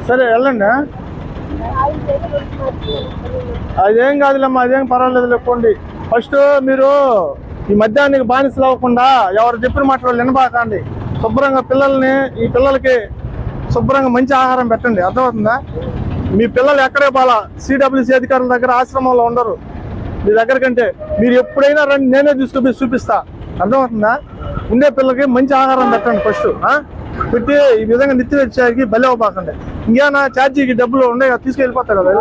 సరే వెళ్ళండి. అదేం కాదులేమ్మా, అదేం పర్వాలేదు లేకపోండి. ఫస్ట్ మీరు ఈ మద్యానికి బానిసలు అవ్వకుండా ఎవరు చెప్పిన మాటలు వినబాకండి. శుభ్రంగా ఈ పిల్లలకి శుభ్రంగా మంచి ఆహారం పెట్టండి. అర్థమవుతుందా? మీ పిల్లలు ఎక్కడే పోలా, సిడబ్ల్యూసీ అధికారుల దగ్గర ఆశ్రమంలో ఉండరు. మీ దగ్గర కంటే మీరు ఎప్పుడైనా రండి, నేనే చూపిస్తా. అర్థమవుతుందా? ఉండే పిల్లలకి మంచి ఆహారం పెట్టండి ఫస్ట్. పెట్టి ఈ విధంగా నిత్య వచ్చాకి బలి అవ్వబాకండి. ఇంకేనా ఛార్జీకి డబ్బులు ఉన్నాయి కదా, తీసుకెళ్ళిపోతారు కదా.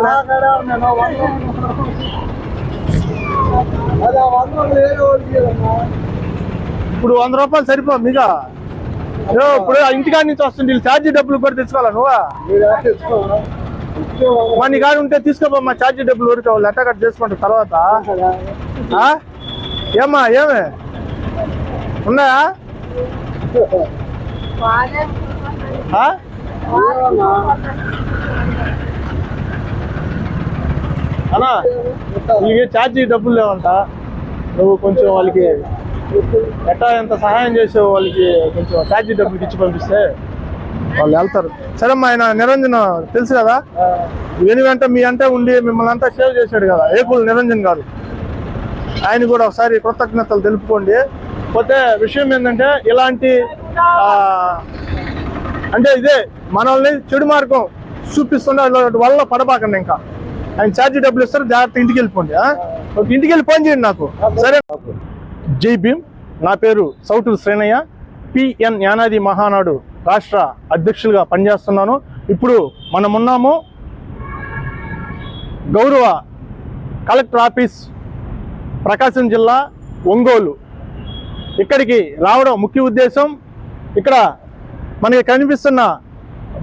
ఇప్పుడు 100 రూపాయలు సరిపో మీగా. ఇప్పుడు ఇంటికాడి నుంచి వస్తుంది, ఛార్జీ డబ్బులు కూడా తెచ్చుకోవాలా నువ్వా? మన కాడ ఉంటే తీసుకోమ్మా, ఛార్జీ డబ్బులు ఊరుకోవాలి. ఎట్ట కట్ చేసుకుంటారు తర్వాత. ఏమ్మా ఏమే ఉన్నాయా? అన్నా నీకు ఛార్జీ డబ్బులు లేవంట. నువ్వు కొంచెం వాళ్ళకి ఎట్టా ఎంత సహాయం చేసావు, వాళ్ళకి కొంచెం ఛార్జీ డబ్బులకి ఇచ్చి పంపిస్తే వాళ్ళు వెళ్తారు. సరేమ్మా, ఆయన నిరంజన్ తెలుసు కదా, వెను వెంట మీ అంటే ఉండి మిమ్మల్ని అంతా సేవ్ చేశాడు కదా, ఏపుల్ నిరంజన్ గారు. ఆయన కూడా ఒకసారి కృతజ్ఞతలు తెలుపుకోండి. పోతే విషయం ఏంటంటే, ఇలాంటి అంటే ఇదే మనల్ని చెడు మార్గం చూపిస్తుండే వల్ల పడబాకండి. ఇంకా ఆయన ఛార్జీ డబ్బులు ఇస్తారు, జాగ్రత్త ఇంటికి వెళ్ళిపోండి. ఇంటికి వెళ్ళి ఫోన్ చేయండి నాకు. సరే. జై భీమ్. నా పేరు సౌటూరు శ్రీనయ్య. పిఎన్ యానాది మహానాడు రాష్ట్ర అధ్యక్షులుగా పనిచేస్తున్నాను. ఇప్పుడు మనమున్నాము గౌరవ కలెక్టర్ ఆఫీస్, ప్రకాశం జిల్లా, ఒంగోలు. ఇక్కడికి రావడం ముఖ్య ఉద్దేశం, ఇక్కడ మనకి కనిపిస్తున్న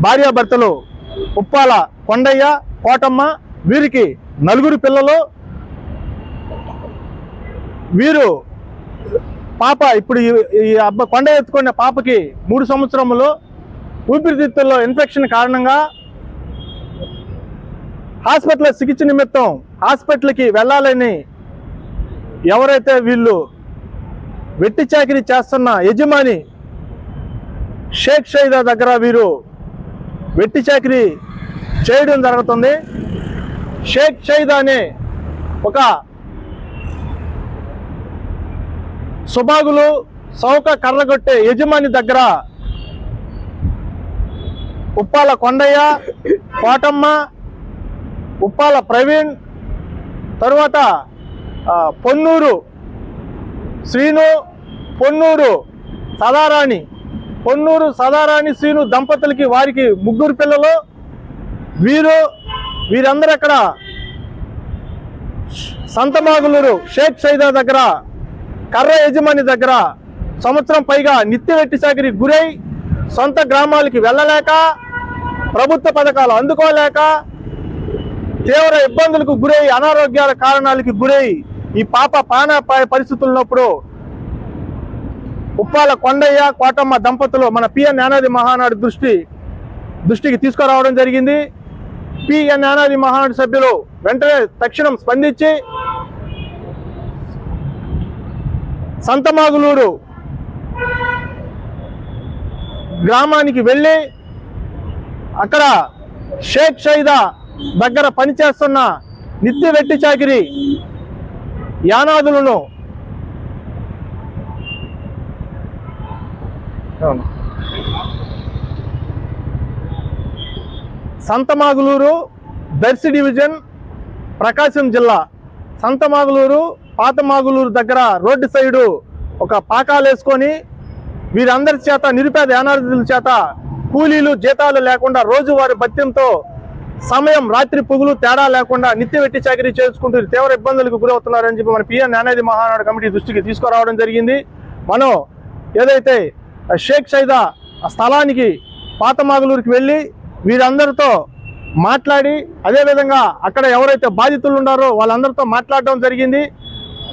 భార్యాభర్తలు ఉప్పాల కొండయ్య, కోటమ్మ, వీరికి 4 పిల్లలు. వీరు పాప ఇప్పుడు ఈ కొండయ్య ఎత్తుకున్న పాపకి 3 సంవత్సరములు. ఊపిరితిత్తుల్లో ఇన్ఫెక్షన్ కారణంగా హాస్పిటల్ చికిత్స నిమిత్తం హాస్పిటల్కి వెళ్ళాలని ఎవరైతే వీళ్ళు వెట్టి చాకిరీ చేస్తున్న యజమాని షేక్ షైదా దగ్గర వీరు వెట్టి చాకిరీ చేయడం జరుగుతుంది. షేక్ షైదా అనే ఒక సుబాగులు సౌక కర్రగొట్టే యజమాని దగ్గర ఉప్పాల కొండయ్య, కోటమ్మ, ఉప్పాల ప్రవీణ్, తరువాత పొన్నూరు శ్రీను, పొన్నూరు సదారాణి శ్రీను దంపతులకి వారికి 3 పిల్లలు. వీరందరూ అక్కడ సంతమాగులూరు షేక్ షైదా దగ్గర కర్ర యజమాని దగ్గర సంవత్సరం పైగా నిత్య వెట్టి చాకిరీ గురై సొంత గ్రామాలకి వెళ్ళలేక, ప్రభుత్వ పథకాలు అందుకోలేక, తీవ్ర ఇబ్బందులకు గురై, అనారోగ్యాల కారణాలకి గురై ఈ పాప ప్రాణాపాయ పరిస్థితులున్నప్పుడు ఉప్పాల కొండయ్య, కోటమ్మ దంపతులు మన పిఎన్ యానాది మహానాడు దృష్టికి తీసుకురావడం జరిగింది. పిఎన్ యానాది మహానాడు సభ్యులు వెంటనే తక్షణం స్పందించి సంతమాగులూరు గ్రామానికి వెళ్ళి అక్కడ షేక్ షైదా దగ్గర పనిచేస్తున్న నిత్య వెట్టి చాకిరీ యానాదులను సంతమాగులూరు దర్శి డివిజన్, ప్రకాశం జిల్లా, సంతమాగులూరు పాతమాగులూరు దగ్గర రోడ్డు సైడు ఒక పాకాలు వేసుకొని వీరందరి చేత, నిరుపేద యానాదుల చేత కూలీలు జీతాలు లేకుండా రోజువారి భత్యంతో సమయం రాత్రి పొగులు తేడా లేకుండా నిత్య వెట్టి చాకిరీ చేసుకుంటూ తీవ్ర ఇబ్బందులకు గురవుతున్నారని చెప్పి మన పిఎన్ యానాది మహానాడు కమిటీ దృష్టికి తీసుకురావడం జరిగింది. మనం ఏదైతే షేక్ షైదా స్థలానికి పాతమాగులూరుకి వెళ్ళి వీరందరితో మాట్లాడి, అదేవిధంగా అక్కడ ఎవరైతే బాధితులు ఉన్నారో వాళ్ళందరితో మాట్లాడడం జరిగింది.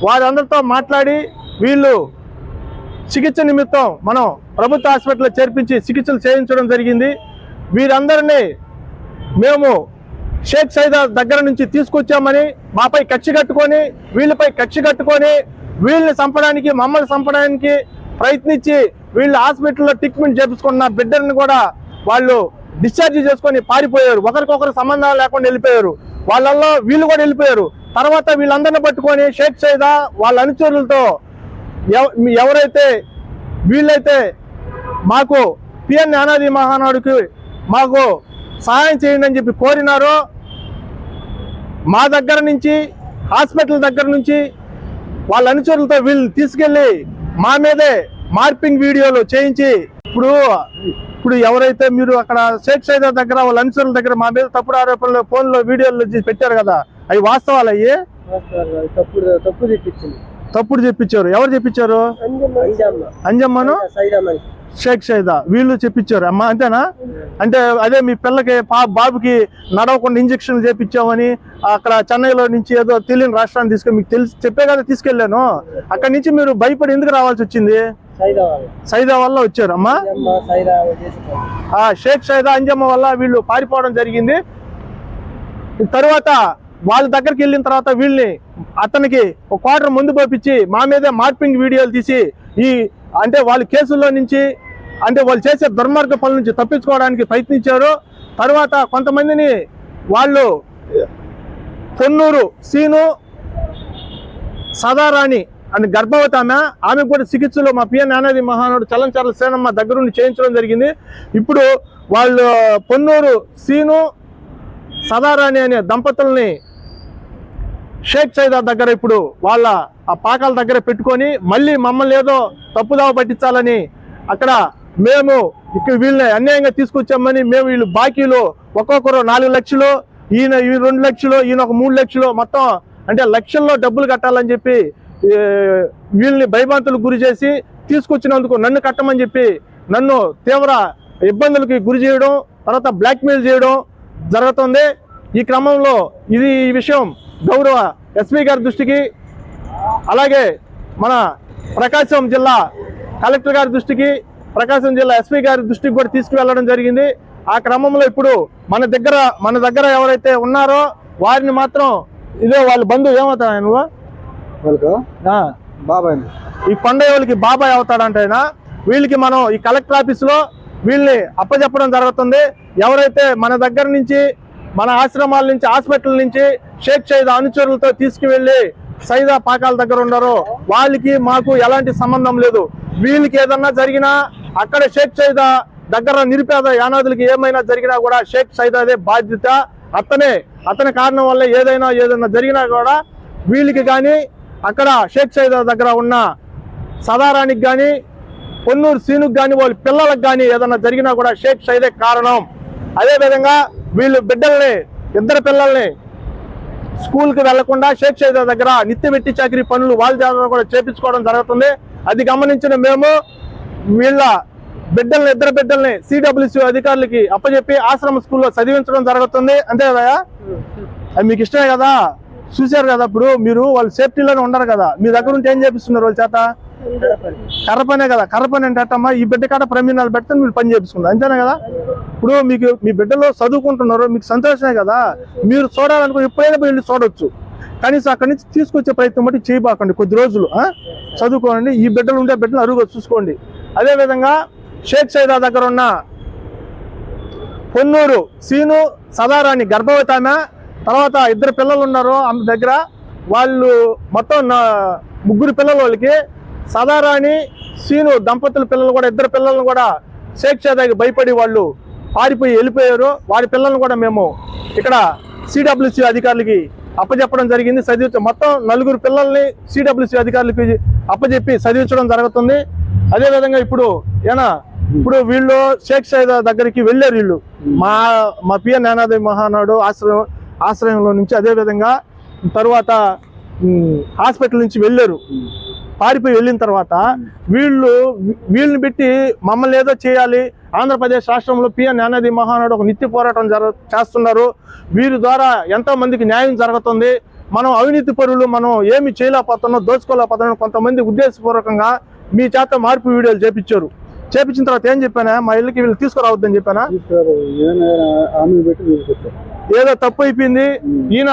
వారందరితో మాట్లాడి వీళ్ళు చికిత్స నిమిత్తం మనం ప్రభుత్వ హాస్పిటల్లో చేర్పించి చికిత్సలు చేయించడం జరిగింది. వీరందరినీ మేము షేక్ షైదా దగ్గర నుంచి తీసుకొచ్చామని, మాపై కక్ష కట్టుకొని, వీళ్ళపై కక్ష కట్టుకొని వీళ్ళని చంపడానికి, మమ్మల్ని చంపడానికి ప్రయత్నించి వీళ్ళు హాస్పిటల్లో ట్రీట్మెంట్ చేయించుకున్న బిడ్డలను కూడా వాళ్ళు డిశ్చార్జ్ చేసుకొని పారిపోయారు, ఒకరికొకరు సంబంధాలు లేకుండా వెళ్ళిపోయారు. వాళ్ళల్లో వీళ్ళు కూడా వెళ్ళిపోయారు. తర్వాత వీళ్ళందరినీ పట్టుకొని షేక్ సైదా వాళ్ళ అనుచరులతో ఎవరైతే వీళ్ళైతే మాకు పిఎన్ జ్ఞానాది మహానాడుకి మాకు సహాయం చేయండి అని చెప్పి కోరినారో, మా దగ్గర నుంచి హాస్పిటల్ దగ్గర నుంచి వాళ్ళ అనుచరులతో వీళ్ళు తీసుకెళ్ళి మా మీదే మార్పింగ్ వీడియోలు చేయించి ఇప్పుడు ఎవరైతే మీరు అక్కడ షేక్ సైదా దగ్గర వాళ్ళ అనుచరుల దగ్గర మా మీద తప్పుడు ఆరోపణలు ఫోన్లో వీడియోలు పెట్టారు కదా, అవి వాస్తవాలు అయ్యి తప్పుడు చెప్పించారు. ఎవరు చెప్పించారు? అంజమ్మను షేక్ సైదా వీళ్ళు చెప్పించారు అమ్మ, అంతేనా? అంటే అదే మీ పిల్లకి బాబుకి నడవకుండా ఇంజక్షన్లు చేపించామని అక్కడ చెన్నైలో నుంచి ఏదో తెలియని రాష్ట్రాన్ని తీసుకొని మీకు తెలిసి చెప్పే కదా తీసుకెళ్లాను. అక్కడి నుంచి మీరు భయపడి ఎందుకు రావాల్సి వచ్చింది? సైదా వల్ల వచ్చారు అమ్మా. షేక్ సైదా అంజమ్మ వల్ల వీళ్ళు పారిపోవడం జరిగింది. తర్వాత వాళ్ళ దగ్గరికి వెళ్ళిన తర్వాత వీళ్ళని అతనికి ఒక క్వార్టర్ ముందు పంపించి మా మీదే మార్పింగ్ వీడియోలు తీసి అంటే వాళ్ళ కేసుల్లో నుంచి అంటే వాళ్ళు చేసే దుర్మార్గ పనుల నుంచి తప్పించుకోవడానికి ప్రయత్నించారు. తర్వాత కొంతమందిని వాళ్ళు పొన్నూరు సీను సదారాణి అని గర్భవతి ఆమె కూడా చికిత్సలు మా పిఎన్ జ్ఞానాది మహానాడు చలంచర్ల సేనమ్మ దగ్గరుండి చేయించడం జరిగింది. ఇప్పుడు వాళ్ళు పొన్నూరు సీను సదారాణి అనే దంపతుల్ని షేక్ సైదా దగ్గర ఇప్పుడు వాళ్ళ ఆ పాకాల దగ్గర పెట్టుకొని మళ్ళీ మమ్మల్ని ఏదో తప్పుదావ పట్టించాలని అక్కడ మేము ఇక్కడ వీళ్ళని అన్యాయంగా తీసుకొచ్చామని మేము వీళ్ళు బాకీలు ఒక్కొక్కరు 4 లక్షలు, ఈయన 2 లక్షలు, ఈయన ఒక 3 లక్షలు, మొత్తం అంటే లక్షల్లో డబ్బులు కట్టాలని చెప్పి వీళ్ళని భయభ్రాంతులకు గురి చేసి తీసుకొచ్చినందుకు నన్ను కట్టమని చెప్పి నన్ను తీవ్ర ఇబ్బందులకి గురి చేయడం, తర్వాత బ్లాక్మెయిల్ చేయడం జరుగుతుంది. ఈ క్రమంలో ఈ విషయం గౌరవ ఎస్పీ గారి దృష్టికి, అలాగే మన ప్రకాశం జిల్లా కలెక్టర్ గారి దృష్టికి, ప్రకాశం జిల్లా ఎస్పీ గారి దృష్టికి కూడా తీసుకువెళ్ళడం జరిగింది. ఆ క్రమంలో ఇప్పుడు మన దగ్గర ఎవరైతే ఉన్నారో వారిని మాత్రం ఇదే వాళ్ళ బంధువు ఏమవుతాడు నువ్వు బాబాయ్, ఈ కొండయోళ్ళకి బాబాయ్ అవుతాడంట ఆయన. వీళ్ళకి మనం ఈ కలెక్టర్ ఆఫీసులో వీళ్ళని అప్పచెప్పడం జరుగుతుంది. ఎవరైతే మన దగ్గర నుంచి మన ఆశ్రమాల నుంచి హాస్పిటల్ నుంచి షేక్ సైదా అనుచరులతో తీసుకువెళ్ళి సైదా పాకాల దగ్గర ఉన్నారో వాళ్ళకి మాకు ఎలాంటి సంబంధం లేదు. వీళ్ళకి ఏదన్నా జరిగినా అక్కడ షేక్ సైదా దగ్గర నిరుపేద యానాదులకి ఏమైనా జరిగినా కూడా షేక్ సైదాదే బాధ్యత. అతని కారణం వల్ల ఏదైనా జరిగినా కూడా వీళ్ళకి కానీ అక్కడ షేక్ సైదా దగ్గర ఉన్న సదారానికి కానీ పొన్నూరు సీనుకు కానీ వాళ్ళ పిల్లలకు కానీ ఏదన్నా జరిగినా కూడా షేక్ సైదే కారణం. అదేవిధంగా వీళ్ళు ఇద్దరు పిల్లల్ని స్కూల్కి వెళ్లకుండా షేక్ సైదా దగ్గర నిత్య వెట్టి చాకరీ పనులు వాళ్ళ దగ్గర కూడా చేపించుకోవడం జరుగుతుంది. అది గమనించిన మేము వీళ్ళ ఇద్దరు బిడ్డల్ని సిడబ్ల్యూసీ అధికారులకి అప్పచెప్పి ఆశ్రమ స్కూల్లో చదివించడం జరుగుతుంది. అంతే కదా? అది మీకు ఇష్టమే కదా, చూశారు కదా. ఇప్పుడు మీరు వాళ్ళ సేఫ్టీలోనే ఉండరు కదా, మీ దగ్గర ఉంటే ఏం చేపిస్తున్నారు వాళ్ళ చేత? కర్రపనే కదా. కర్రపని అంటే అట్టమ్మా ఈ బిడ్డ కాడ ప్రమీణాలు పెడితే మీరు పని చేపించుకుంటారు, అంతేనా కదా? ఇప్పుడు మీకు మీ బిడ్డలో చదువుకుంటున్నారు, మీకు సంతోషమే కదా. మీరు చూడాలనుకుని ఎప్పుడైనా వెళ్ళి చూడొచ్చు. కనీసం అక్కడి నుంచి తీసుకొచ్చే ప్రయత్నం బట్టి చేయబాకండి. కొద్ది రోజులు చదువుకోండి. ఈ బిడ్డలు ఉండే బిడ్డలు అరువుగా చూసుకోండి. అదేవిధంగా షేక్ సైదా దగ్గర ఉన్న పొన్నూరు సీను సదారాణి గర్భవతి తర్వాత 2 పిల్లలు ఉన్నారు ఆమె దగ్గర. వాళ్ళు మొత్తం 3 పిల్లలు. వాళ్ళకి సదారాణి సీను దంపతుల పిల్లలు కూడా 2 పిల్లలను కూడా షేక్ సైదాకి భయపడి వాళ్ళు పారిపోయి వెళ్ళిపోయారు. వారి పిల్లలను కూడా మేము ఇక్కడ సిడబ్ల్యూసీ అధికారులకి అప్పచెప్పడం జరిగింది. మొత్తం 4 పిల్లల్ని సిడబ్ల్యూసీ అధికారులకి అప్పచెప్పి చదివించడం జరుగుతుంది. అదేవిధంగా ఇప్పుడు వీళ్ళు షేక్ సైదా దగ్గరికి వెళ్ళారు. వీళ్ళు మా పిఎన్ జ్ఞానాది మహానాడు ఆశ్రయంలో నుంచి, అదేవిధంగా తర్వాత హాస్పిటల్ నుంచి వెళ్ళారు. పారిపోయి వెళ్ళిన తర్వాత వీళ్ళని పెట్టి మమ్మల్ని ఏదో చేయాలి, ఆంధ్రప్రదేశ్ రాష్ట్రంలో పిఎన్ జ్ఞానాది మహానాడు ఒక నిత్య పోరాటం చేస్తున్నారు. వీరి ద్వారా ఎంతో మందికి న్యాయం జరుగుతుంది. మనం అవినీతి పరులు, మనం ఏమి చేయలేకపోతున్నాం, దోచుకోలేకపోతున్నాం. కొంతమంది ఉద్దేశపూర్వకంగా మీ చేత మార్పు వీడియోలు చేపించిన తర్వాత ఏం చెప్పానా, మా ఇళ్ళకి వీళ్ళు తీసుకురావద్దని చెప్పానా? ఏదో తప్పు అయిపోయింది ఈయన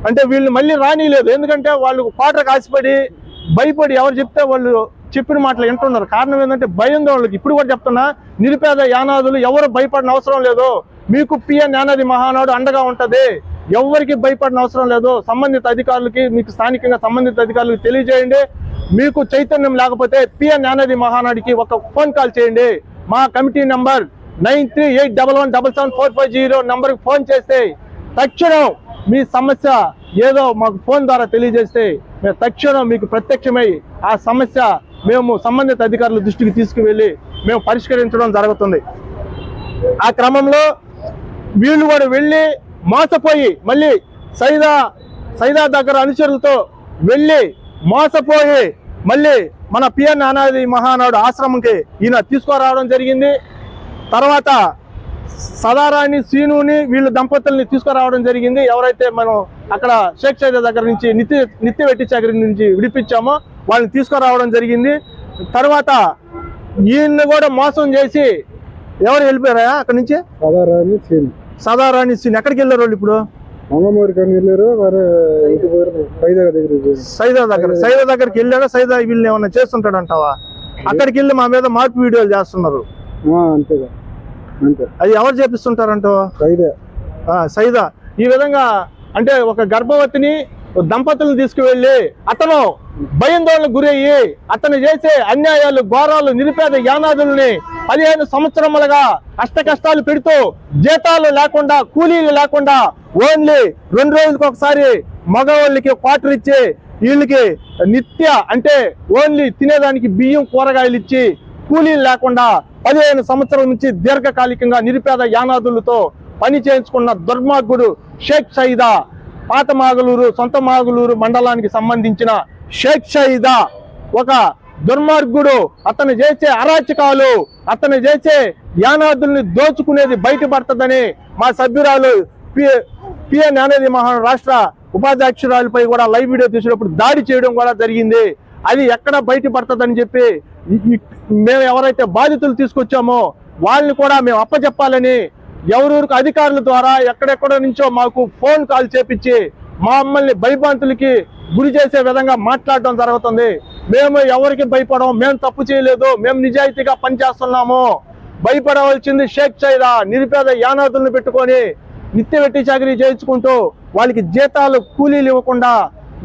అంటే వీళ్ళు మళ్ళీ రానిలేదు. ఎందుకంటే వాళ్ళు కోటకు ఆశపడి భయపడి ఎవరు చెప్తే వాళ్ళు చెప్పిన మాటలు వింటున్నారు. కారణం ఏంటంటే భయం వాళ్ళకి. ఇప్పుడు కూడా చెప్తున్నా, నిరుపేద యానాదులు ఎవరు భయపడిన అవసరం లేదు. మీకు పిఎన్ యానాది మహానాడు అండగా ఉంటది. ఎవరికి భయపడిన అవసరం లేదు. సంబంధిత అధికారులకి, మీకు స్థానికంగా సంబంధిత అధికారులకు తెలియజేయండి. మీకు చైతన్యం లేకపోతే పిఎన్ యానాది మహానాడికి ఒక ఫోన్ కాల్ చేయండి. మా కమిటీ నంబర్ 9381177450 నంబర్కి ఫోన్ చేస్తే తక్షణం మీ సమస్య ఏదో మాకు ఫోన్ ద్వారా తెలియజేస్తే మేము తక్షణం మీకు ప్రత్యక్షమై ఆ సమస్య మేము సంబంధిత అధికారుల దృష్టికి తీసుకువెళ్ళి మేము పరిష్కరించడం జరుగుతుంది. ఆ క్రమంలో వీళ్ళు కూడా వెళ్ళి మోసపోయి మళ్ళీ సైదా దగ్గర అనుచరులతో వెళ్ళి మోసపోయి మళ్ళీ మన పిఎన్ యానాది మహానాడు ఆశ్రమంకి ఈయన తీసుకురావడం జరిగింది. తర్వాత సదారాణి శ్రీనుని వీళ్ళు దంపతుల్ని తీసుకురావడం జరిగింది. ఎవరైతే మనం అక్కడ షేక్ సైదా దగ్గర నుంచి నిత్య వెట్టి చాకరీ నుంచి విడిపించామో వాళ్ళని తీసుకురావడం జరిగింది. తర్వాత ఈయన్ని కూడా మోసం చేసి ఎవరు వెళ్ళిపోయారా అక్కడి నుంచి? సదారాణి శ్రీను ఎక్కడికి వెళ్ళారు వాళ్ళు? ఇప్పుడు సైదా దగ్గరికి వెళ్ళాడా? సైదా వీళ్ళని ఏమన్నా చేస్తుంటాడు అంటావా? అక్కడికి వెళ్ళి మా మీద మార్పు వీడియోలు చేస్తున్నారు. అది ఎవరు చేపిస్తుంటారంటావా? సైదా ఈ విధంగా అంటే ఒక గర్భవతిని దంపతులను తీసుకువెళ్ళి అతను భయాందోళనకు గురయ్యి అతను చేసే అన్యాయాలు, ఘోరాలు, నిరుపేద యానాదుల్ని 15 సంవత్సరములుగా అష్ట కష్టాలు పెడుతూ జీతాలు లేకుండా, కూలీలు లేకుండా ఓన్లీ 2 రోజులకు ఒకసారి మగవాళ్ళకి క్వార్టర్ ఇచ్చి వీళ్ళకి నిత్య అంటే ఓన్లీ తినేదానికి బియ్యం, కూరగాయలు ఇచ్చి కూలీలు లేకుండా 15 సంవత్సరాల నుంచి దీర్ఘకాలికంగా నిరుపేద యానాదులతో పని చేయించుకున్న దుర్మార్గుడు షేక్ సైదా. పాత మాగలూరు, సొంత మాగలూరు మండలానికి సంబంధించిన షేక్ సైదా ఒక దుర్మార్గుడు. అతను చేసే అరాచకాలు, అతను చేసే యానాదుల్ని దోచుకునేది బయటపడుతుందని మా సభ్యురాలు పిఎన్ యానాది మహానాడు రాష్ట్ర ఉపాధ్యక్షురాలపై కూడా లైవ్ వీడియో తీసినప్పుడు దాడి చేయడం కూడా జరిగింది. అది ఎక్కడ బయటపడుతుందని చెప్పి మేము ఎవరైతే బాధితులు తీసుకొచ్చామో వాళ్ళని కూడా మేము అప్పచెప్పాలని ఎవరూరికి అధికారుల ద్వారా ఎక్కడెక్కడో నుంచో మాకు ఫోన్ కాల్ చేపించి మమ్మల్ని భయభ్రాంతులకి గురి చేసే విధంగా మాట్లాడడం జరుగుతుంది. మేము ఎవరికి భయపడం, మేము తప్పు చేయలేదు, మేము నిజాయితీగా పనిచేస్తున్నాము. భయపడవలసింది షేక్ సైదా. నిరుపేద యానాదులను పెట్టుకొని నిత్య వెట్టి చాకరీ చేయించుకుంటూ వాళ్ళకి జీతాలు, కూలీలు ఇవ్వకుండా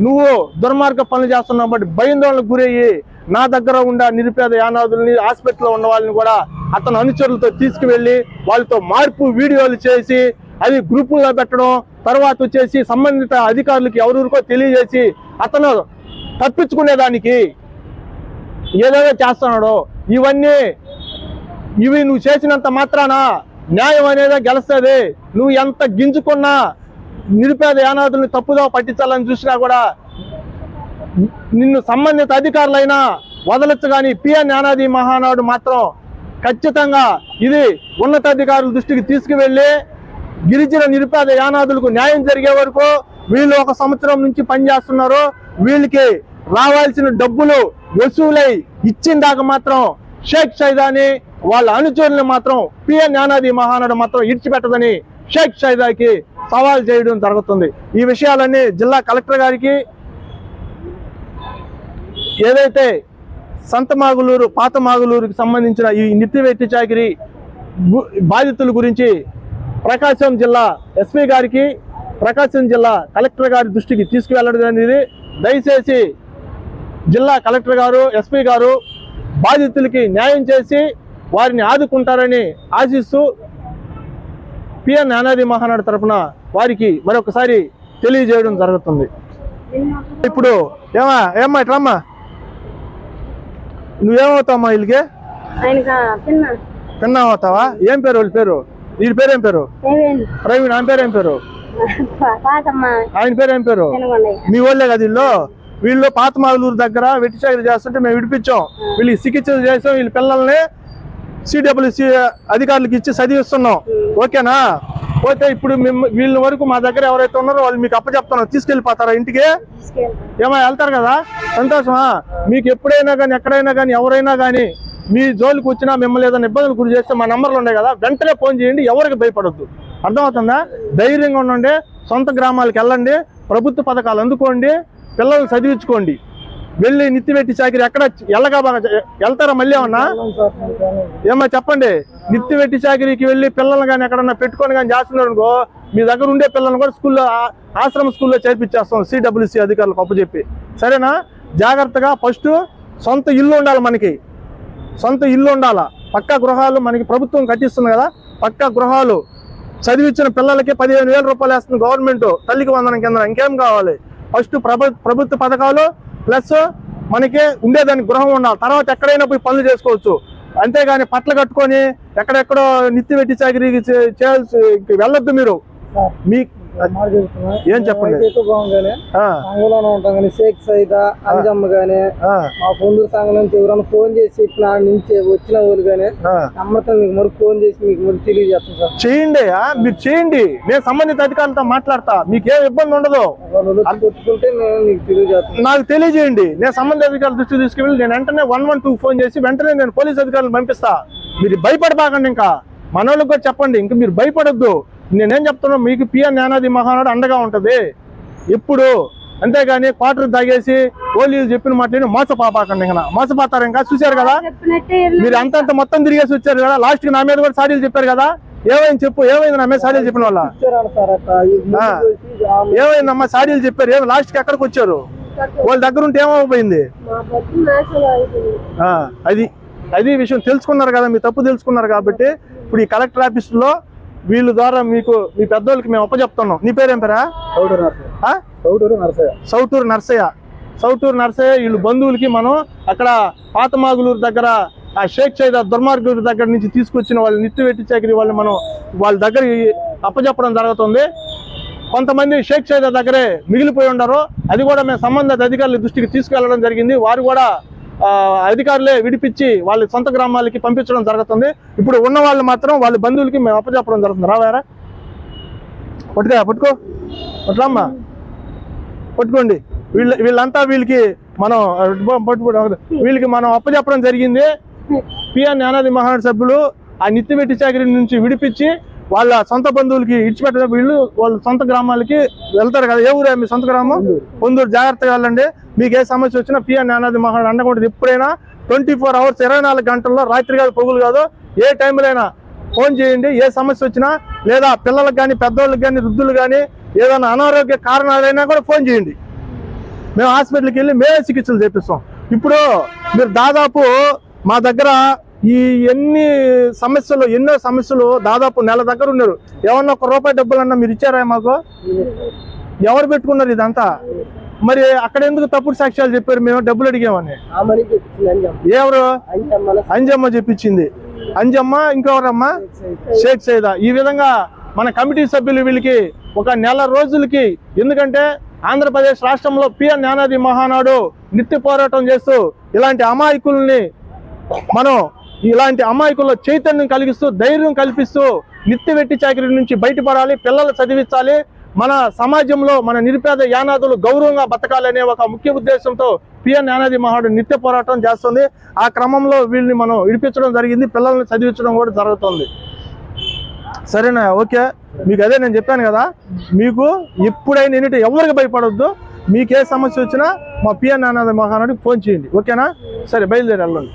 నువ్వు దుర్మార్గ పనులు చేస్తున్నావు. బట్ భయాందోళనకు గురయ్యి నా దగ్గర ఉన్న నిరుపేద యానాదుల్ని, హాస్పిటల్లో ఉన్న వాళ్ళని కూడా అతను అనుచరులతో తీసుకువెళ్ళి వాళ్ళతో మార్పు వీడియోలు చేసి అది గ్రూపుల్లో పెట్టడం, తర్వాత వచ్చేసి సంబంధిత అధికారులకి ఎవరికో తెలియజేసి అతను తప్పించుకునేదానికి ఏదైనా చేస్తున్నాడో ఇవి నువ్వు చేసినంత మాత్రాన న్యాయం అనేది గెలుస్తుంది. నువ్వు ఎంత గింజుకున్నా నిరుపేద యానాదుల్ని తప్పుదో పట్టించాలని చూసినా కూడా నిన్ను సంబంధిత అధికారులైనా వదలొచ్చు. కానీ పిఎన్ యానాది మహానాడు మాత్రం ఖచ్చితంగా ఇది ఉన్నతాధికారుల దృష్టికి తీసుకువెళ్ళి గిరిజన నిరుపేద యానాదులకు న్యాయం జరిగే వరకు వీళ్ళు 1 సంవత్సరం నుంచి పనిచేస్తున్నారు. వీళ్ళకి రావాల్సిన డబ్బులు వసూలై ఇచ్చిన దాకా మాత్రం షేక్ సైదాని వాళ్ళ అనుచరుల్ని మాత్రం పిఎన్ యానాది మహానాడు మాత్రం ఇడిచిపెట్టదని షేక్ సైదాకి సవాల్ చేయడం జరుగుతుంది. ఈ విషయాలన్నీ జిల్లా కలెక్టర్ గారికి, ఏదైతే సంత మాగులూరు, పాత మాగులూరుకి సంబంధించిన ఈ నిత్య వెట్టి చాకిరీ బాధితుల గురించి ప్రకాశం జిల్లా ఎస్పీ గారికి, ప్రకాశం జిల్లా కలెక్టర్ గారి దృష్టికి తీసుకువెళ్ళడం అనేది. దయచేసి జిల్లా కలెక్టర్ గారు, ఎస్పీ గారు బాధితులకి న్యాయం చేసి వారిని ఆదుకుంటారని ఆశిస్తూ పిఎన్ యానాది మహానాడు తరఫున వారికి మరొకసారి తెలియజేయడం జరుగుతుంది. ఇప్పుడు ఏమ్మా ఇట్రమ్మా, నువ్వేమవుతావమ్మా? వీళ్ళకి పిన్నా అవుతావా? ఏం పేరు వాళ్ళ పేరు? వీడి పేరు ఏం పేరు? ప్రవీణ్. ఆయన పేరు ఏం పేరు? ఆయన పేరు ఏం పేరు? మీ వాళ్ళే కదా వీళ్ళు? వీళ్ళు పాత మాగులూరు దగ్గర వెట్టి చాకరీ చేస్తుంటే మేము విడిపించాం. వీళ్ళకి చికిత్స చేసాం. వీళ్ళ పిల్లల్ని CWC అధికారులకు ఇచ్చి చదివిస్తున్నాం. ఓకేనా? పోతే ఇప్పుడు వీళ్ళ వరకు మా దగ్గర ఎవరైతే ఉన్నారో వాళ్ళు మీకు అప్పచెప్తున్నారు. తీసుకెళ్ళిపోతారా ఇంటికి? ఏమైనా వెళ్తారు కదా, సంతోషమా? మీకు ఎప్పుడైనా కానీ, ఎక్కడైనా కానీ, ఎవరైనా కానీ మీ జోలికి వచ్చినా, మిమ్మల్ని ఏదైనా ఇబ్బందులు గురి చేస్తే మా నంబర్లు ఉన్నాయి కదా, వెంటనే ఫోన్ చేయండి. ఎవరికి భయపడద్దు. అర్థమవుతుందా? ధైర్యంగా ఉండండి. సొంత గ్రామాలకు వెళ్ళండి, ప్రభుత్వ పథకాలు అందుకోండి, పిల్లల్ని చదివించుకోండి. వెళ్ళి నిత్తి పెట్టి చాకిరి ఎక్కడ ఎల్లగా వెళ్తారా మళ్ళీ ఏమన్నా? ఏమన్నా చెప్పండి. నిత్తి పెట్టి చాకిరికి వెళ్ళి పిల్లల్ని కానీ ఎక్కడన్నా పెట్టుకొని కానీ చేస్తున్నారు అనుకో, మీ దగ్గర ఉండే పిల్లల్ని కూడా స్కూల్లో ఆశ్రమ స్కూల్లో చేర్పించేస్తాం సిడబ్ల్యూసి అధికారులకు అప్పచెప్పి. సరేనా? జాగ్రత్తగా ఫస్ట్ సొంత ఇల్లు ఉండాలి, మనకి సొంత ఇల్లు ఉండాలా. పక్కా గృహాలు మనకి ప్రభుత్వం కట్టిస్తుంది కదా, పక్కా గృహాలు. చదివించిన పిల్లలకి 15,000 రూపాయలు వేస్తుంది గవర్నమెంట్ తల్లికి వందనం కింద. ఇంకేం కావాలి? ఫస్ట్ ప్రభుత్వ పథకాలు ప్లస్ మనకి ఉండేదానికి గృహం ఉండాలి. తర్వాత ఎక్కడైనా పోయి పనులు చేసుకోవచ్చు. అంతేగాని పట్ల కట్టుకొని ఎక్కడెక్కడో నిత్తి పెట్టి చాకరీకి చేయాల్సి వెళ్ళొద్దు మీరు. మీ ఏం చెప్పండి? సంఘంలోనే ఉంటాం కానీ షేక్ సైదా అంజమ్మ గానీ మా పొందూరు సంఘం నుంచి ఎవరైనా ఫోన్ చేసి ఇట్లా నుంచి వచ్చిన వాళ్ళు కానీ నమ్మకం మీకు మరి ఫోన్ చేసి మీకు మరి తెలియజేస్తాం సార్. చేయండి, మీరు చేయండి. నేను సంబంధిత అధికారులతో మాట్లాడతా, మీకేం ఇబ్బంది ఉండదు. కొట్టుకుంటే మేము మీకు తెలియజేస్తాం. నాకు తెలియజేయండి, నేను సంబంధిత అధికారుల దృష్టి తీసుకువెళ్ళి నేను వెంటనే 112 ఫోన్ చేసి వెంటనే నేను పోలీస్ అధికారులను పంపిస్తా. మీరు భయపడబాకండి. ఇంకా మనోళ్ళకి కూడా చెప్పండి, ఇంకా మీరు భయపడొద్దు. నేనేం చెప్తున్నా, మీకు పిఎన్ జ్ఞానాది మహానాడు అండగా ఉంటది ఇప్పుడు. అంతేగాని క్వార్టర్ తాగేసి ఓలీలు చెప్పిన మాటలు మోసపాకండి. ఇంకా మోసపోతారు. ఇంకా చూశారు కదా మీరు, అంతంత మొత్తం తిరిగేసి వచ్చారు కదా. లాస్ట్ కి నా మీద కూడా సాడీలు చెప్పారు కదా. ఏమైంది చెప్పు, ఏమైంది నా మీద సాడీలు చెప్పిన వాళ్ళ? ఏమైందమ్మా సాడీలు చెప్పారు? ఏమి లాస్ట్ కి ఎక్కడికి వచ్చారు? వాళ్ళ దగ్గర ఉంటే ఏమైపోయింది? అది విషయం తెలుసుకున్నారు కదా, మీ తప్పు తెలుసుకున్నారు కాబట్టి ఇప్పుడు ఈ కలెక్టర్ ఆఫీసులో వీళ్ళ ద్వారా మీకు మీ పెద్దోళ్ళకి మేము అప్పచెప్తున్నాం. నీ పేరేం పేరా? సౌటూరు నర్సయ్య. వీళ్ళు బంధువులకి మనం అక్కడ పాతమాగులూరు దగ్గర ఆ షేక్ సైదా దుర్మార్గుల దగ్గర నుంచి తీసుకొచ్చిన వాళ్ళు నిత్తి పెట్టి చాకరీ వాళ్ళు మనం వాళ్ళ దగ్గర అప్పచెప్పడం జరుగుతుంది. కొంతమంది షేక్ సైదా దగ్గరే మిగిలిపోయి ఉండరు. అది కూడా మేము సంబంధిత అధికారుల దృష్టికి తీసుకెళ్లడం జరిగింది. వారు కూడా అధికారులే విడిపించి వాళ్ళ సొంత గ్రామాలకి పంపించడం జరుగుతుంది. ఇప్పుడు ఉన్న వాళ్ళు మాత్రం వాళ్ళ బంధువులకి మేము అప్పచెప్పడం జరుగుతుంది. రావారా? పట్టుకోమ్మా, పట్టుకోండి. వీళ్ళంతా వీళ్ళకి మనం అప్పచెప్పడం జరిగింది. పిఎన్ జ్ఞానాది మహానాడు సభ్యులు ఆ నిత్తి పెట్టి చాకరీ నుంచి విడిపించి వాళ్ళ సొంత బంధువులకి ఇచ్చిపెట్టే వీళ్ళు వాళ్ళ సొంత గ్రామాలకి వెళ్తారు కదా. ఏ ఊరే మీ సొంత గ్రామం? పొందూరు. జాగ్రత్తగా వెళ్ళండి. మీకు ఏ సమస్య వచ్చినా పిఎన్ జ్ఞానాది మహానాడు అండగా ఉంటుంది. ఎప్పుడైనా 24 అవర్స్ 24 గంటల్లో, రాత్రి కాదు పగులు కాదు, ఏ టైంలో అయినా ఫోన్ చేయండి. ఏ సమస్య వచ్చినా, లేదా పిల్లలకు కానీ పెద్దోళ్ళకి కానీ వృద్ధులు కానీ ఏదైనా అనారోగ్య కారణాలైనా కూడా ఫోన్ చేయండి. మేము హాస్పిటల్కి వెళ్ళి మేమే చికిత్సలు చేపిస్తాం. ఇప్పుడు మీరు దాదాపు మా దగ్గర ఎన్నో సమస్యలు దాదాపు నెల దగ్గర ఉన్నారు. ఏమన్నా ₹1 డబ్బులన్నా మీరు ఇచ్చారా మాకు? ఎవరు పెట్టుకున్నారు ఇదంతా? మరి అక్కడ ఎందుకు తప్పుడు సాక్ష్యాలు చెప్పారు? మేము డబ్బులు అడిగామని. ఎవరు? అంజమ్మ చెప్పించింది. అంజమ్మ, ఇంకెవరమ్మా? షేక్ సైదా. ఈ విధంగా మన కమిటీ సభ్యులు వీళ్ళకి ఒక నెల రోజులకి, ఎందుకంటే ఆంధ్రప్రదేశ్ రాష్ట్రంలో పిఎన్ జ్ఞానాది మహానాడు నిత్య పోరాటం చేస్తూ ఇలాంటి అమాయకుల్లో చైతన్యం కలిగిస్తూ, ధైర్యం కల్పిస్తూ నిత్య వెట్టి చాకరీ నుంచి బయటపడాలి, పిల్లలు చదివించాలి, మన సమాజంలో మన నిరుపేద యానాదులు గౌరవంగా బతకాలనే ఒక ముఖ్య ఉద్దేశంతో పిఎన్ జ్ఞానాది మహానాడు నిత్య పోరాటం చేస్తుంది. ఆ క్రమంలో వీళ్ళని మనం విడిపించడం జరిగింది, పిల్లల్ని చదివించడం కూడా జరుగుతుంది. సరేనా? ఓకే. మీకు అదే నేను చెప్పాను కదా, మీకు ఎప్పుడైనా ఎవరికి భయపడొద్దు. మీకు ఏ సమస్య వచ్చినా మా పిఎన్ జ్ఞానాది మహానాడుకి ఫోన్ చేయండి. ఓకేనా? సరే, బయలుదేరి వెళ్ళండి.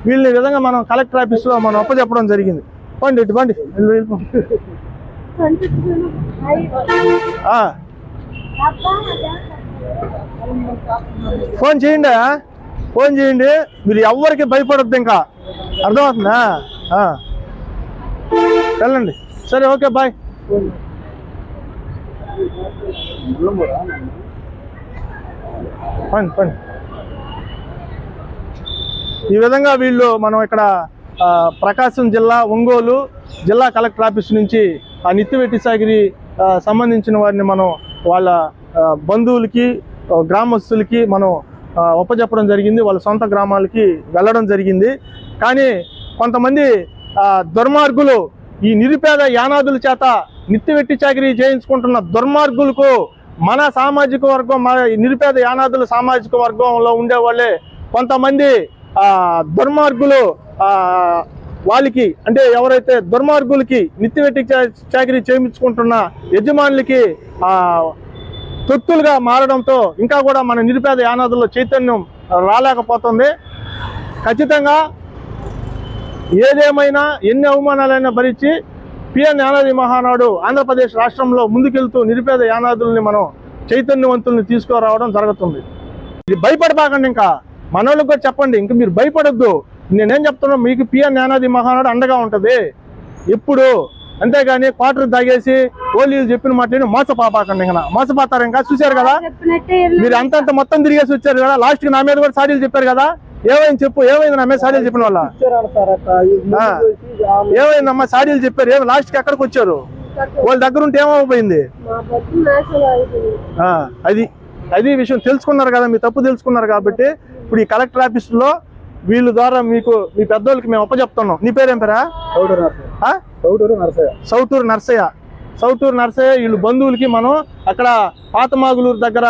వీళ్ళని విధంగా మనం కలెక్టర్ ఆఫీస్లో మనం అప్పచెప్పడం జరిగింది. పండి ఇటు పండి. ఫోన్ చేయండి. మీరు ఎవరికి భయపడొద్దు. ఇంకా అర్థమవుతుందా? వెళ్ళండి. సరే, ఓకే, బాయ్. పండి. ఈ విధంగా వీళ్ళు మనం ఇక్కడ ప్రకాశం జిల్లా ఒంగోలు జిల్లా కలెక్టర్ ఆఫీస్ నుంచి ఆ నిత్య వెట్టి చాకరీ సంబంధించిన వారిని మనం వాళ్ళ బంధువులకి, గ్రామస్తులకి మనం ఒప్పచెప్పడం జరిగింది. వాళ్ళ సొంత గ్రామాలకి వెళ్ళడం జరిగింది. కానీ కొంతమంది దుర్మార్గులు ఈ నిరుపేద యానాదుల చేత నిత్య వెట్టి చాకరీ చేయించుకుంటున్న దుర్మార్గులకు మన సామాజిక వర్గం, మన నిరుపేద యానాదుల సామాజిక వర్గంలో ఉండే వాళ్ళే కొంతమంది దుర్మార్గులు వాళ్ళకి, అంటే ఎవరైతే దుర్మార్గులకి నిత్య వెట్టి చాకరీ చేయించుకుంటున్న యజమానులకి తొత్తులుగా మారడంతో ఇంకా కూడా మన నిరుపేద యానాదుల్లో చైతన్యం రాలేకపోతుంది. ఖచ్చితంగా ఏదేమైనా ఎన్ని అవమానాలైనా భరించి పిఎన్ యానాది మహానాడు ఆంధ్రప్రదేశ్ రాష్ట్రంలో ముందుకెళ్తూ నిరుపేద యానాదుల్ని మనం చైతన్యవంతుల్ని తీసుకురావడం జరుగుతుంది. ఇది భయపడబాకండి, ఇంకా మనోళ్ళకి కూడా చెప్పండి, ఇంకా మీరు భయపడొద్దు. నేనేం చెప్తున్నా, మీకు పిఎన్ యానాది మహానాడు అండగా ఉంటుంది ఎప్పుడు. అంతేగాని క్వార్టర్ తాగేసి ఓలీలు చెప్పిన మాటని మోసపోకండి. ఇంకా మోసపోతారు. ఇంకా చూశారు కదా మీరు, అంతంత మొత్తం తిరిగేసి వచ్చారు కదా. లాస్ట్ కి నా మీద కూడా సాడీలు చెప్పారు కదా. ఏమైంది చెప్పు, ఏమైంది నా మీద సాడీలు చెప్పిన వాళ్ళ? ఏమైందమ్మా సాడీలు చెప్పారు? ఏమి లాస్ట్ కి ఎక్కడికి వచ్చారు? వాళ్ళ దగ్గర ఉంటే ఏమైపోయింది? అది విషయం తెలుసుకున్నారు కదా, మీ తప్పు తెలుసుకున్నారు కాబట్టి ఇప్పుడు ఈ కలెక్టర్ ఆఫీసులో వీళ్ళ ద్వారా మీకు మీ పెద్దోళ్ళకి మేము అప్పచెప్తున్నాం. నీ పేరేం పేరా? సౌటూరు నర్సయ్య. వీళ్ళు బంధువులకి మనం అక్కడ పాతమాగులూరు దగ్గర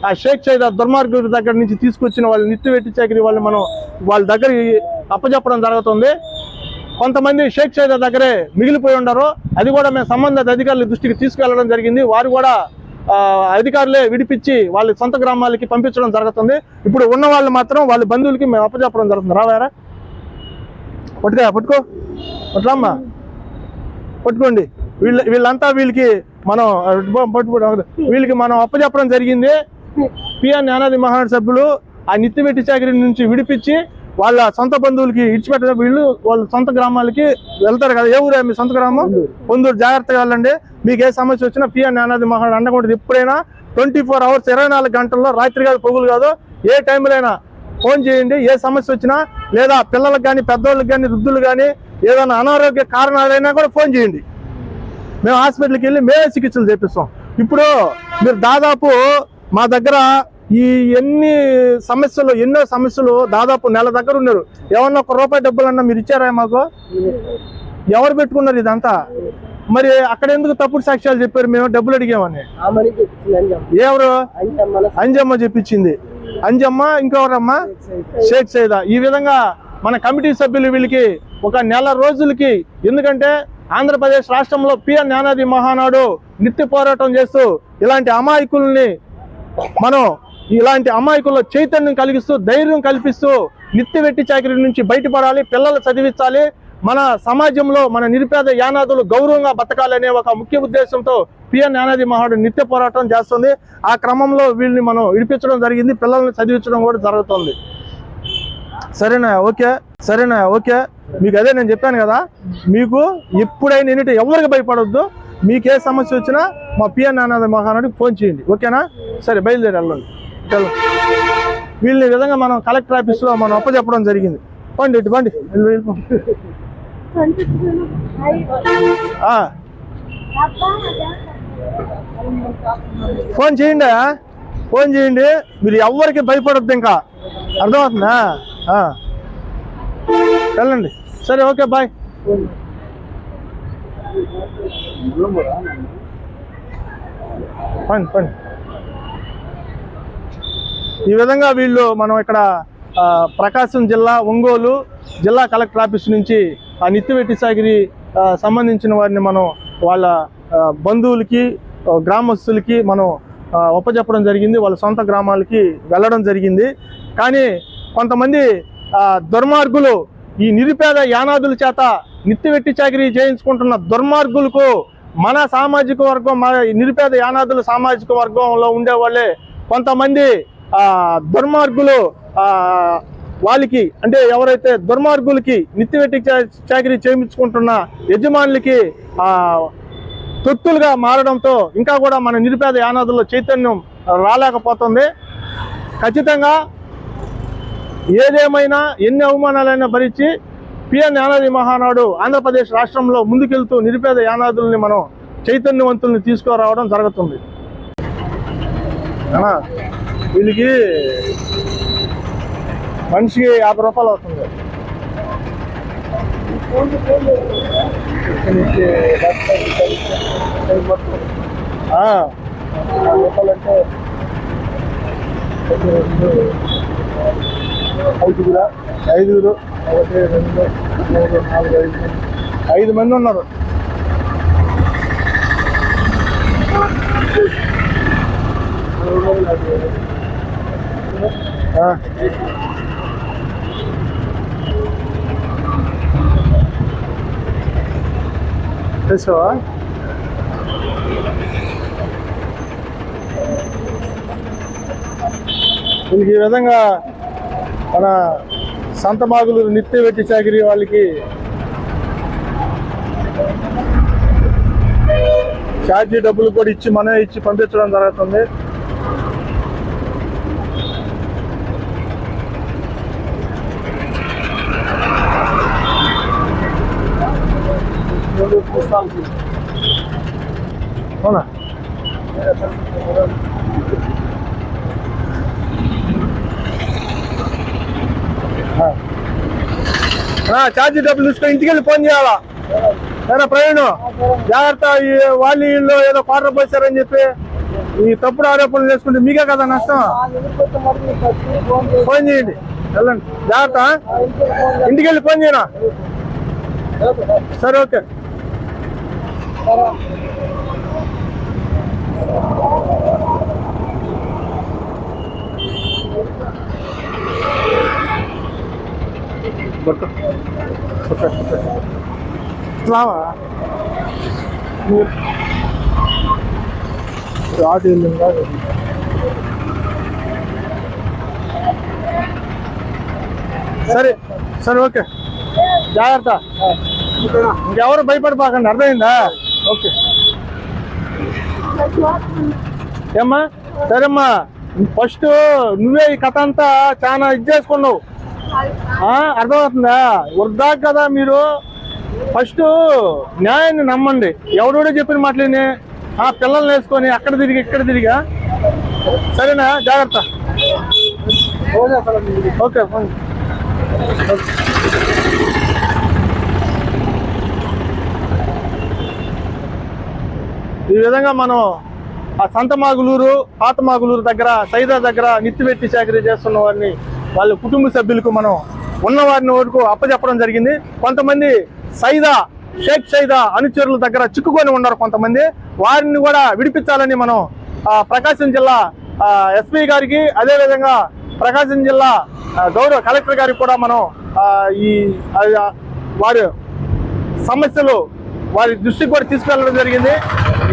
ఆ షేక్ సైదా దుర్మార్గుల దగ్గర నుంచి తీసుకొచ్చిన వాళ్ళు నిత్య వెట్టి చాకరీ వాళ్ళు మనం వాళ్ళ దగ్గర అప్పచెప్పడం జరుగుతుంది. కొంతమంది షేక్ సైదా దగ్గరే మిగిలిపోయి ఉండరు. అది కూడా మేము సంబంధిత అధికారుల దృష్టికి తీసుకెళ్లడం జరిగింది. వారు కూడా అధికారులే విడిపించి వాళ్ళ సొంత గ్రామాలకి పంపించడం జరుగుతుంది. ఇప్పుడు ఉన్న వాళ్ళు మాత్రం వాళ్ళ బంధువులకి మేము అప్పచెప్పడం జరుగుతుంది. రావారా? పట్టుకోమ్మా, పట్టుకోండి. వీళ్ళంతా వీళ్ళకి మనం అప్పచెప్పడం జరిగింది. పిఎన్ యానాది మహానాడు సభ్యులు ఆ నిత్య వెట్టి చాకరీ నుంచి విడిపించి వాళ్ళ సొంత బంధువులకి ఇడిచిపెట్టే వీళ్ళు వాళ్ళ సొంత గ్రామాలకి వెళ్తారు కదా. ఏ ఊరే మీ సొంత గ్రామం? పొందూరు. జాగ్రత్తగా వెళ్ళండి. మీకు ఏ సమస్య వచ్చినా పిఎన్ యానాది మహానాడు అండగా ఉంటుంది. ఎప్పుడైనా 24 hours 24 గంటల్లో, రాత్రి కాదు పొగులు కాదు, ఏ టైంలో అయినా ఫోన్ చేయండి. ఏ సమస్య వచ్చినా, లేదా పిల్లలకు కానీ పెద్దోళ్ళకి కానీ వృద్ధులు కానీ ఏదైనా అనారోగ్య కారణాలైనా కూడా ఫోన్ చేయండి. మేము హాస్పిటల్కి వెళ్ళి మేమే చికిత్సలు చేపిస్తాం. ఇప్పుడు మీరు దాదాపు మా దగ్గర ఎన్నో సమస్యలు దాదాపు నెల దగ్గర ఉన్నారు. ఏమన్నా ₹1 డబ్బులన్నా మీరు ఇచ్చారా మాకు? ఎవరు పెట్టుకున్నారు ఇదంతా? మరి అక్కడ ఎందుకు తప్పుడు సాక్ష్యాలు చెప్పారు? మేము డబ్బులు అడిగామని. ఎవరు? అంజమ్మ చెప్పించింది. అంజమ్మ, ఇంకెవరమ్మా? షేక్ సైదా. ఈ విధంగా మన కమిటీ సభ్యులు వీళ్ళకి ఒక నెల రోజులకి, ఎందుకంటే ఆంధ్రప్రదేశ్ రాష్ట్రంలో పిఎన్ యానాది మహానాడు నిత్య పోరాటం చేస్తూ ఇలాంటి అమాయకుల్లో చైతన్యం కలిగిస్తూ, ధైర్యం కల్పిస్తూ నిత్య వెట్టి చాకరీ నుంచి బయటపడాలి, పిల్లలు చదివించాలి, మన సమాజంలో మన నిరుపేద యానాదులు గౌరవంగా బతకాలనే ఒక ముఖ్య ఉద్దేశంతో పిఎన్ యానాది మహానాడు నిత్య పోరాటం చేస్తుంది. ఆ క్రమంలో వీళ్ళని మనం విడిపించడం జరిగింది, పిల్లల్ని చదివించడం కూడా జరుగుతుంది. సరేనా? ఓకే. మీకు అదే నేను చెప్పాను కదా, మీకు ఎప్పుడైనా ఎవరికి భయపడొద్దు. మీకు ఏ సమస్య వచ్చినా మా పిఎన్ యానాది మహానాడుకి ఫోన్ చేయండి. ఓకేనా? సరే, బయలుదేరి వెళ్ళండి. వీళ్ళని విధంగా మనం కలెక్టర్ ఆఫీస్లో మనం అప్పచెప్పడం జరిగింది. పండి ఫోన్ చేయండి. మీరు ఎవరికి భయపడొద్దు, ఇంకా అర్థమవుతుందా? వెళ్ళండి. సరే, ఓకే, బాయ్. పండి. ఈ విధంగా వీళ్ళు మనం ఇక్కడ ప్రకాశం జిల్లా ఒంగోలు జిల్లా కలెక్టర్ ఆఫీస్ నుంచి ఆ నిత్య వెట్టి చాకరీ సంబంధించిన వారిని మనం వాళ్ళ బంధువులకి, గ్రామస్తులకి మనం ఒప్పచెప్పడం జరిగింది. వాళ్ళ సొంత గ్రామాలకి వెళ్ళడం జరిగింది. కానీ కొంతమంది దుర్మార్గులు ఈ నిరుపేద యానాదుల చేత నిత్య వెట్టి చాకరీ చేయించుకుంటున్న దుర్మార్గులకు మన సామాజిక వర్గం, మన నిరుపేద యానాదుల సామాజిక వర్గంలో ఉండే వాళ్ళే కొంతమంది దుర్మార్గులు వాళ్ళకి, అంటే ఎవరైతే దుర్మార్గులకి నిత్య వెట్టి చాకరీ చేయించుకుంటున్న యజమానులకి తొత్తులుగా మారడంతో ఇంకా కూడా మన నిరుపేద యానాదుల్లో చైతన్యం రాలేకపోతుంది. ఖచ్చితంగా ఏదేమైనా ఎన్ని అవమానాలైనా భరించి పిఎన్ యానాది మహానాడు ఆంధ్రప్రదేశ్ రాష్ట్రంలో ముందుకెళ్తూ నిరుపేద యానాదుల్ని మనం చైతన్యవంతుల్ని తీసుకురావడం జరుగుతుంది. వీళ్ళకి మనిషికి ₹50 అవుతుంది. ఐదుగురు 1 2 3 4 5 మంది ఉన్నారు. తెచ్చావా? వీళ్ళకి ఈ విధంగా మన సంతమాగులూరు నిత్య వెట్టి చాకిరి వాళ్ళకి ఛార్జీ డబ్బులు కూడా ఇచ్చి మనమే ఇచ్చి పంపించడం జరుగుతుంది. అవునా? ఛార్జీ డబ్బులు తీసుకొని ఇంటికి వెళ్ళి ఫోన్ చేయాలా? సరే ప్రవీణ్, జాగ్రత్త. వాళ్ళు వీళ్ళు ఏదో క్వార్టర్ పోసారని చెప్పి ఈ తప్పుడు ఆరోపణలు చేసుకుంటే మీకే కదా నష్టం. ఫోన్ చేయండి, వెళ్ళండి. జాగ్రత్త, ఇంటికి వెళ్ళి ఫోన్ చేయనా? సరే, ఓకే. రావా ఆటో వెళ్ళిందా? సరే సరే, ఓకే. జాగ్రత్త, ఇంకెవరు భయపడిపోకండి, అర్థమైందా? ఓకే. ఏమ్మా? సరేమ్మా, ఫస్ట్ నువ్వే ఈ కథ అంతా చాలా ఇది చేసుకున్నావు, అర్థమవుతుందా? వృద్ధా కదా మీరు. ఫస్ట్ న్యాయాన్ని నమ్మండి. ఎవడోడో చెప్పిన మాటలేని పిల్లల్ని వేసుకొని అక్కడ తిరిగి ఇక్కడ తిరిగా. సరేనా? జాగ్రత్త. ఓకే. ఈ విధంగా మనం ఆ సంతమాగులూరు పాతమాగులూరు దగ్గర సైదా దగ్గర నిత్యవెట్టి చాకరీ చేస్తున్న వారిని వాళ్ళ కుటుంబ సభ్యులకు మనం ఉన్న వారిని వరకు అప్పచెప్పడం జరిగింది. కొంతమంది షేక్ సైదా అనుచరుల దగ్గర చిక్కుకొని ఉన్నారు కొంతమంది. వారిని కూడా విడిపించాలని మనం ప్రకాశం జిల్లా ఎస్పీ గారికి, అదేవిధంగా ప్రకాశం జిల్లా గౌరవ కలెక్టర్ గారికి కూడా మనం వారి సమస్యలు వారి దృష్టికి కూడా తీసుకెళ్లడం జరిగింది.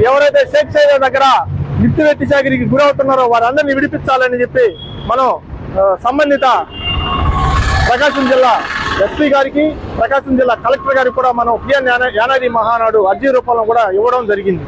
ఎవరైతే షేక్ సైదా దగ్గర నిత్యవెట్టి చాకరీకి గురవుతున్నారో వారందరినీ విడిపించాలని చెప్పి మనం సంబంధిత ప్రకాశం జిల్లా ఎస్పీ గారికి, ప్రకాశం జిల్లా కలెక్టర్ గారికి కూడా మనం పిఎన్ యానాది మహానాడు అర్జీ రూపంలో కూడా ఇవ్వడం జరిగింది.